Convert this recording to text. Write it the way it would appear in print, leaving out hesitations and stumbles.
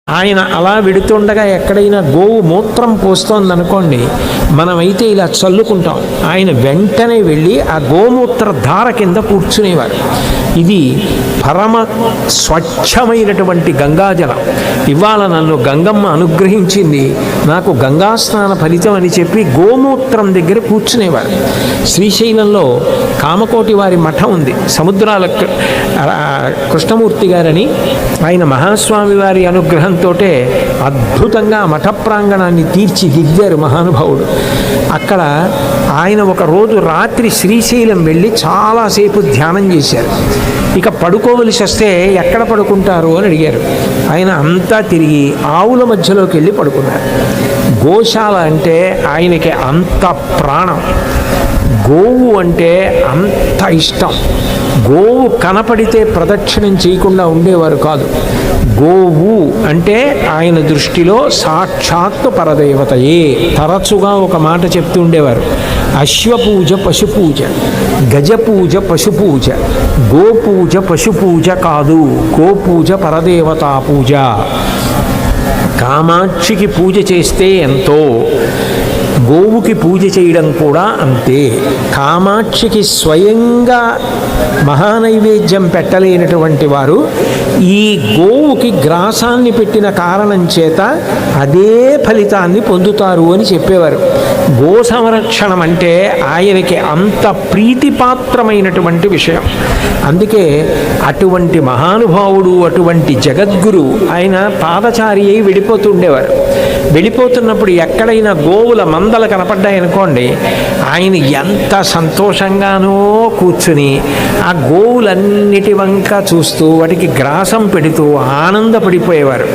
ఆయన అలా వెడుతుండగా ఎక్కడైనా గోవు మూత్రం పోస్తోందనుకోండి, మనమైతే ఇలా చల్లుకుంటాం. ఆయన వెంటనే వెళ్ళి ఆ గోమూత్ర ధార కింద కూర్చునేవారు. ఇది పరమ స్వచ్ఛమైనటువంటి గంగాజలం. ఇవాళ నన్ను గంగమ్మ అనుగ్రహించింది, నాకు గంగా స్నాన ఫలితం అని చెప్పి గోమూత్రం దగ్గర కూర్చునేవారు. శ్రీశైలంలో కామకోటి వారి మఠం ఉంది. సముద్రాల కృష్ణమూర్తి గారని ఆయన మహాస్వామి వారి అనుగ్రహంతో అద్భుతంగా మఠ ప్రాంగణాన్ని తీర్చిదిద్దారు మహానుభావుడు. అక్కడ ఆయన ఒక రోజు రాత్రి శ్రీశైలం వెళ్ళి చాలాసేపు ధ్యానం చేశారు. ఇక పడుకోవలసి వస్తే ఎక్కడ పడుకుంటారు అని అడిగారు. ఆయన అంతా తిరిగి ఆవుల మధ్యలోకి వెళ్ళి పడుకున్నారు. గోశాల అంటే ఆయనకి అంత ప్రాణం, గోవు అంటే అంత ఇష్టం. గోవు కనపడితే ప్రదక్షిణం చేయకుండా ఉండేవారు కాదు. గోవు అంటే ఆయన దృష్టిలో సాక్షాత్తు పరదేవతయే. తరచుగా ఒక మాట చెప్తూ ఉండేవారు, అశ్వపూజ పశుపూజ, గజపూజ పశుపూజ, గోపూజ పశుపూజ కాదు, గోపూజ పరదేవతా పూజ. కామాక్షికి పూజ చేస్తే ఎంతో, గోవుకి పూజ చేయడం కూడా అంతే. కామాక్షికి స్వయంగా మహానైవేద్యం పెట్టలేనటువంటి వారు ఈ గోవుకి గ్రాసాన్ని పెట్టిన కారణం చేత అదే ఫలితాన్ని పొందుతారు అని చెప్పేవారు. గో సంరక్షణం అంటే ఆయనకి అంత ప్రీతిపాత్రమైనటువంటి విషయం. అందుకే అటువంటి మహానుభావుడు, అటువంటి జగద్గురు ఆయన పాదచారి అయి వెళ్ళిపోతుండేవారు. వెళ్ళిపోతున్నప్పుడు ఎక్కడైనా గోవుల మందలు కనపడ్డాయనుకోండి, ఆయన ఎంత సంతోషంగానో కూర్చుని ఆ గోవులన్నిటి వంక చూస్తూ వాటికి గ్రాసం పెడుతూ ఆనందపడిపోయేవారు.